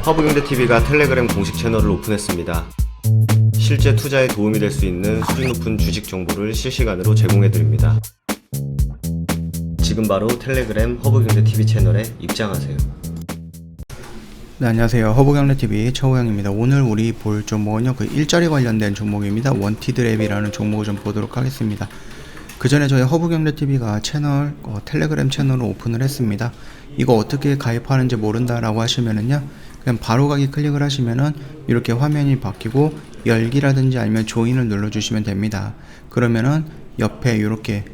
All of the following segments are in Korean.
허브경제TV가 텔레그램 공식 채널을 오픈했습니다. 실제 투자에 도움이 될 수 있는 수준 높은 주식 정보를 실시간으로 제공해드립니다. 지금 바로 텔레그램 허브경제TV 채널에 입장하세요. 네, 안녕하세요. 허브경제TV 최호영입니다. 오늘 우리 볼 종목은요, 그 일자리 관련된 종목입니다. 원티드랩이라는 종목을 좀 보도록 하겠습니다. 그 전에 저희 허브경제TV가 채널, 텔레그램 채널을 오픈을 했습니다. 이거 어떻게 가입하는지 모른다라고 하시면은요, 그냥 바로 가기 클릭을 하시면은 이렇게 화면이 바뀌고 열기라든지 아니면 조인을 눌러주시면 됩니다. 그러면은 옆에 이렇게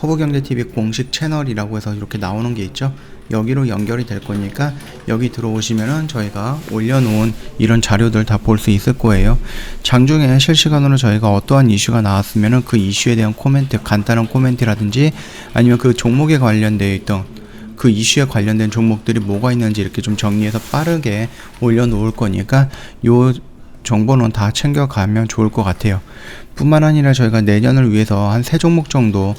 허브경제TV 공식 채널이라고 해서 이렇게 나오는 게 있죠. 여기로 연결이 될 거니까 여기 들어오시면은 저희가 올려놓은 이런 자료들 다 볼 수 있을 거예요. 장중에 실시간으로 저희가 어떠한 이슈가 나왔으면은 그 이슈에 대한 코멘트, 간단한 코멘트라든지 아니면 그 종목에 관련되어 있던 그 이슈에 관련된 종목들이 뭐가 있는지 이렇게 좀 정리해서 빠르게 올려놓을 거니까 요 정보는 다 챙겨가면 좋을 것 같아요. 뿐만 아니라 저희가 내년을 위해서 한 3종목 정도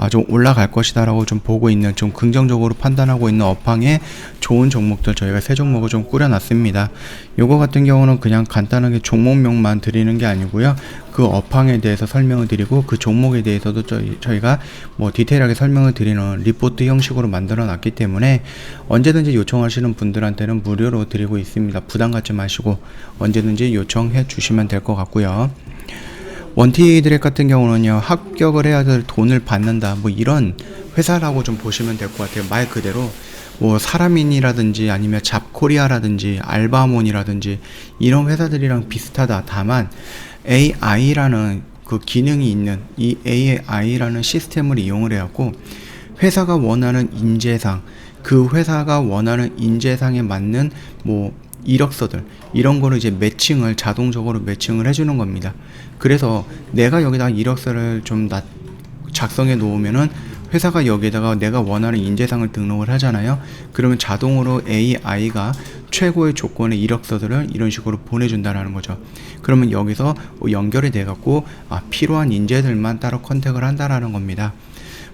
좀 올라갈 것이다 라고 좀 보고 있는, 좀 긍정적으로 판단하고 있는 업황에 좋은 종목들 저희가 3종목을 좀 꾸려놨습니다. 요거 같은 경우는 그냥 간단하게 종목명만 드리는 게 아니고요, 그 업황에 대해서 설명을 드리고 그 종목에 대해서도 저희가 뭐 디테일하게 설명을 드리는 리포트 형식으로 만들어 놨기 때문에 언제든지 요청하시는 분들한테는 무료로 드리고 있습니다. 부담 갖지 마시고 언제든지 요청해 주시면 될 것 같고요. 원티드랩 같은 경우는요, 합격을 해야 될 돈을 받는다, 뭐 이런 회사라고 좀 보시면 될 것 같아요. 말 그대로 뭐 사람인이라든지 아니면 잡코리아라든지 알바몬이라든지 이런 회사들이랑 비슷하다. 다만 AI라는 그 기능이 있는 이 AI라는 시스템을 이용을 해갖고 회사가 원하는 인재상, 그 회사가 원하는 인재상에 맞는 뭐 이력서들, 이런 거를 이제 매칭을 자동적으로 매칭을 해주는 겁니다. 그래서 내가 여기다 이력서를 좀 작성해 놓으면은 회사가 여기에다가 내가 원하는 인재상을 등록을 하잖아요. 그러면 자동으로 AI가 최고의 조건의 이력서들을 이런 식으로 보내준다라는 거죠. 그러면 여기서 연결이 돼갖고 필요한 인재들만 따로 컨택을 한다라는 겁니다.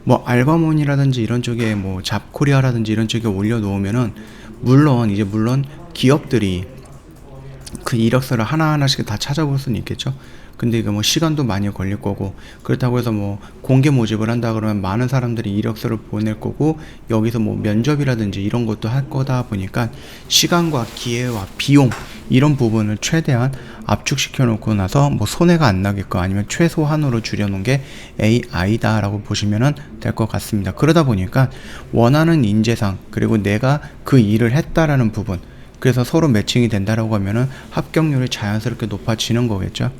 뭐 알바몬이라든지 이런 쪽에 뭐 잡코리아라든지 이런 쪽에 올려놓으면은 물론 기업들이 그 이력서를 하나하나씩 다 찾아볼 수는 있겠죠. 근데 이거 뭐 시간도 많이 걸릴 거고, 그렇다고 해서 뭐 공개 모집을 한다 그러면 많은 사람들이 이력서를 보낼 거고, 여기서 뭐 면접이라든지 이런 것도 할 거다 보니까 시간과 기회와 비용 이런 부분을 최대한 압축시켜 놓고 나서 뭐 손해가 안 나게끔 아니면 최소한으로 줄여 놓은 게 AI다 라고 보시면 될 것 같습니다. 그러다 보니까 원하는 인재상, 그리고 내가 그 일을 했다라는 부분, 그래서 서로 매칭이 된다라고 하면은 합격률이 자연스럽게 높아지는 거겠죠.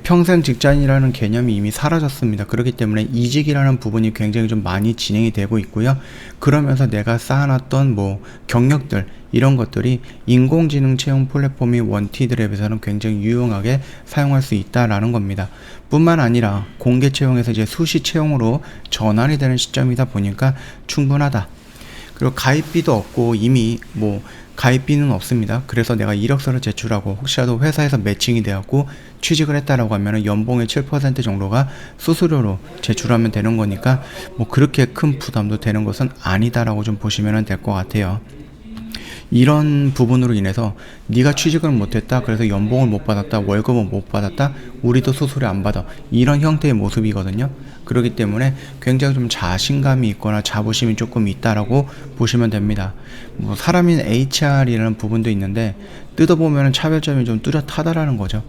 평생 직장이라는 개념이 이미 사라졌습니다. 그렇기 때문에 이직이라는 부분이 굉장히 좀 많이 진행이 되고 있고요. 그러면서 내가 쌓아놨던 뭐 경력들, 이런 것들이 인공지능 채용 플랫폼이 원티드랩에서는 굉장히 유용하게 사용할 수 있다라는 겁니다. 뿐만 아니라 공개 채용에서 이제 수시 채용으로 전환이 되는 시점이다 보니까 충분하다. 그리고 가입비도 없고 이미 뭐 가입비는 없습니다. 그래서 내가 이력서를 제출하고 혹시라도 회사에서 매칭이 되었고 취직을 했다라고 하면 연봉의 7% 정도가 수수료로 제출하면 되는 거니까 뭐 그렇게 큰 부담도 되는 것은 아니다라고 좀 보시면 될 것 같아요. 이런 부분으로 인해서 네가 취직을 못했다, 그래서 연봉을 못 받았다, 월급을 못 받았다, 우리도 수수료 안 받아, 이런 형태의 모습이거든요. 그렇기 때문에 굉장히 좀 자신감이 있거나 자부심이 조금 있다라고 보시면 됩니다. 뭐 사람인 HR이라는 부분도 있는데 뜯어보면 차별점이 좀 뚜렷하다라는 거죠.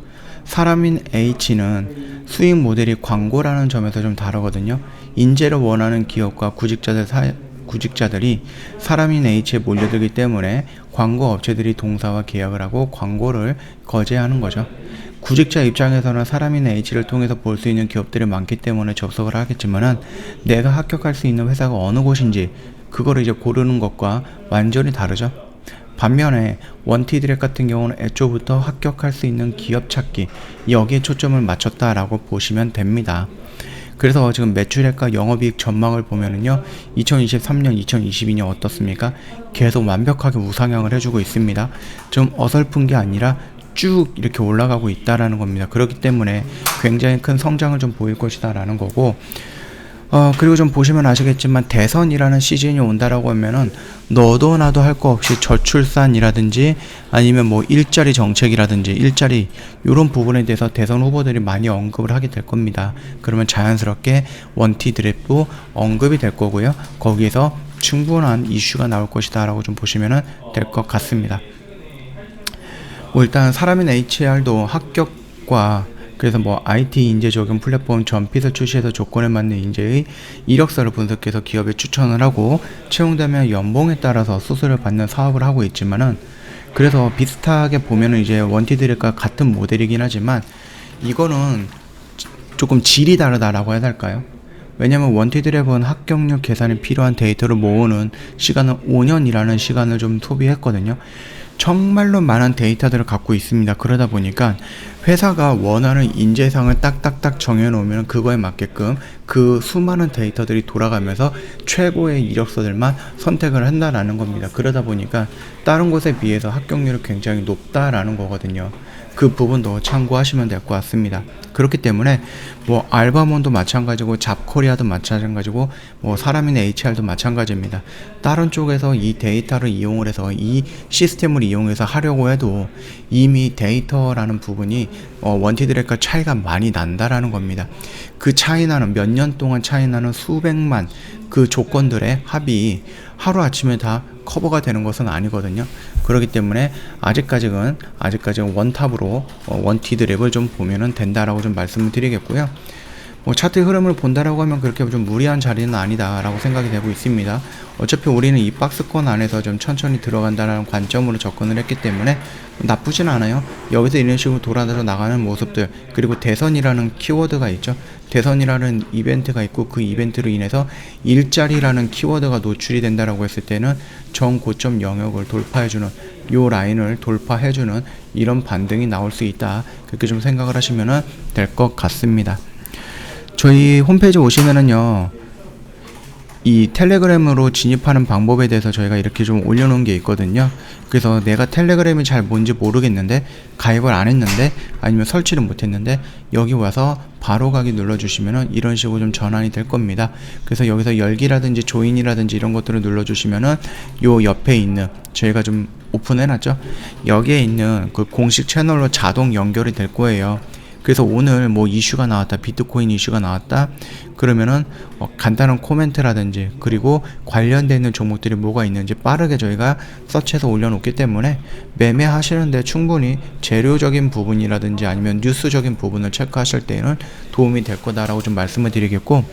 사람인 H는 수익 모델이 광고라는 점에서 좀 다르거든요. 인재를 원하는 기업과 구직자들이 사람인 H에 몰려들기 때문에 광고 업체들이 동사와 계약을 하고 광고를 거래하는 거죠. 구직자 입장에서는 사람인 H를 통해서 볼 수 있는 기업들이 많기 때문에 접속을 하겠지만은 내가 합격할 수 있는 회사가 어느 곳인지 그거를 이제 고르는 것과 완전히 다르죠. 반면에 원티드랩 같은 경우는 애초부터 합격할 수 있는 기업 찾기, 여기에 초점을 맞췄다라고 보시면 됩니다. 그래서 지금 매출액과 영업이익 전망을 보면은요, 2023년, 2022년 어떻습니까? 계속 완벽하게 우상향을 해주고 있습니다. 좀 어설픈 게 아니라 쭉 이렇게 올라가고 있다라는 겁니다. 그렇기 때문에 굉장히 큰 성장을 좀 보일 것이다 라는 거고, 그리고 좀 보시면 아시겠지만 대선이라는 시즌이 온다라고 하면은 너도 나도 할 거 없이 저출산이라든지 아니면 뭐 일자리 정책이라든지 일자리 이런 부분에 대해서 대선 후보들이 많이 언급을 하게 될 겁니다. 그러면 자연스럽게 원티 드랩도 언급이 될 거고요. 거기에서 충분한 이슈가 나올 것이다 라고 좀 보시면 될 것 같습니다. 뭐 일단 사람인 HR도 합격과 그래서 뭐 IT 인재 적용 플랫폼 전핏을 출시해서 조건에 맞는 인재의 이력서를 분석해서 기업에 추천을 하고 채용되면 연봉에 따라서 수수료를 받는 사업을 하고 있지만은, 그래서 비슷하게 보면은 이제 원티드랩과 같은 모델이긴 하지만 이거는 조금 질이 다르다라고 해야 할까요? 왜냐면 원티드랩은 합격률 계산에 필요한 데이터를 모으는 시간은 5년이라는 시간을 좀 소비했거든요. 정말로 많은 데이터들을 갖고 있습니다. 그러다 보니까 회사가 원하는 인재상을 딱딱딱 정해놓으면 그거에 맞게끔 그 수많은 데이터들이 돌아가면서 최고의 이력서들만 선택을 한다라는 겁니다. 그러다 보니까 다른 곳에 비해서 합격률이 굉장히 높다라는 거거든요. 그 부분도 참고하시면 될 것 같습니다. 그렇기 때문에 뭐 알바몬도 마찬가지고 잡코리아도 마찬가지고 뭐 사람인 HR도 마찬가지입니다. 다른 쪽에서 이 데이터를 이용을 해서 이 시스템을 이용해서 하려고 해도 이미 데이터라는 부분이 원티드랩과 차이가 많이 난다라는 겁니다. 그 차이 나는 몇 년 동안 차이 나는 수백만 그 조건들의 합이 하루아침에 다 커버가 되는 것은 아니거든요. 그렇기 때문에 아직까지는 원탑으로 원티드랩을 좀 보면은 된다라고 좀 말씀을 드리겠고요. 뭐 차트 흐름을 본다라고 하면 그렇게 좀 무리한 자리는 아니다라고 생각이 되고 있습니다. 어차피 우리는 이 박스권 안에서 좀 천천히 들어간다라는 관점으로 접근을 했기 때문에 나쁘진 않아요. 여기서 이런 식으로 돌아서 나가는 모습들, 그리고 대선이라는 키워드가 있죠. 대선이라는 이벤트가 있고 그 이벤트로 인해서 일자리라는 키워드가 노출이 된다라고 했을 때는 정고점 영역을 돌파해주는 요 라인을 돌파해주는 이런 반등이 나올 수 있다. 그렇게 좀 생각을 하시면 될 것 같습니다. 저희 홈페이지 오시면은요, 이 텔레그램으로 진입하는 방법에 대해서 저희가 이렇게 좀 올려놓은 게 있거든요. 그래서 내가 텔레그램이 잘 뭔지 모르겠는데, 가입을 안 했는데, 아니면 설치를 못 했는데, 여기 와서 바로 가기 눌러주시면은 이런 식으로 좀 전환이 될 겁니다. 그래서 여기서 열기라든지 조인이라든지 이런 것들을 눌러주시면은 요 옆에 있는, 저희가 좀 오픈해놨죠? 여기에 있는 그 공식 채널로 자동 연결이 될 거예요. 그래서 오늘 뭐 이슈가 나왔다, 비트코인 이슈가 나왔다 그러면은 간단한 코멘트라든지 그리고 관련되어 있는 종목들이 뭐가 있는지 빠르게 저희가 서치해서 올려놓기 때문에 매매하시는데 충분히 재료적인 부분이라든지 아니면 뉴스적인 부분을 체크하실 때는 도움이 될 거다라고 좀 말씀을 드리겠고,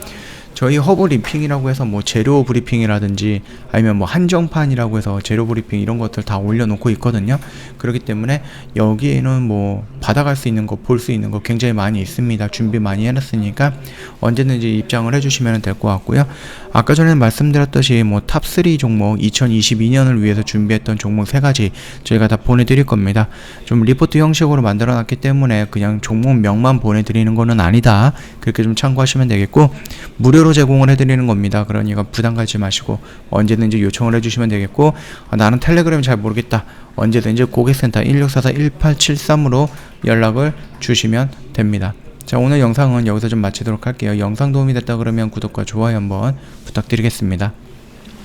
저희 허브 리핑이라고 해서 뭐 재료 브리핑이라든지 아니면 뭐 한정판이라고 해서 재료 브리핑 이런 것들 다 올려놓고 있거든요. 그렇기 때문에 여기에는 뭐 받아갈 수 있는 거, 볼 수 있는 거 굉장히 많이 있습니다. 준비 많이 해놨으니까 언제든지 입장을 해주시면 될 것 같고요. 아까 전에 말씀드렸듯이 뭐 탑3 종목 2022년을 위해서 준비했던 종목 3가지 저희가 다 보내드릴 겁니다. 좀 리포트 형식으로 만들어놨기 때문에 그냥 종목명만 보내드리는 거는 아니다. 그렇게 좀 참고하시면 되겠고, 무료로 제공을 해드리는 겁니다. 그러니까 부담 갖지 마시고 언제든지 요청을 해주시면 되겠고, 나는 텔레그램 잘 모르겠다, 언제든지 고객센터 1644-1873으로 연락을 주시면 됩니다. 자, 오늘 영상은 여기서 좀 마치도록 할게요. 영상 도움이 됐다 그러면 구독과 좋아요 한번 부탁드리겠습니다.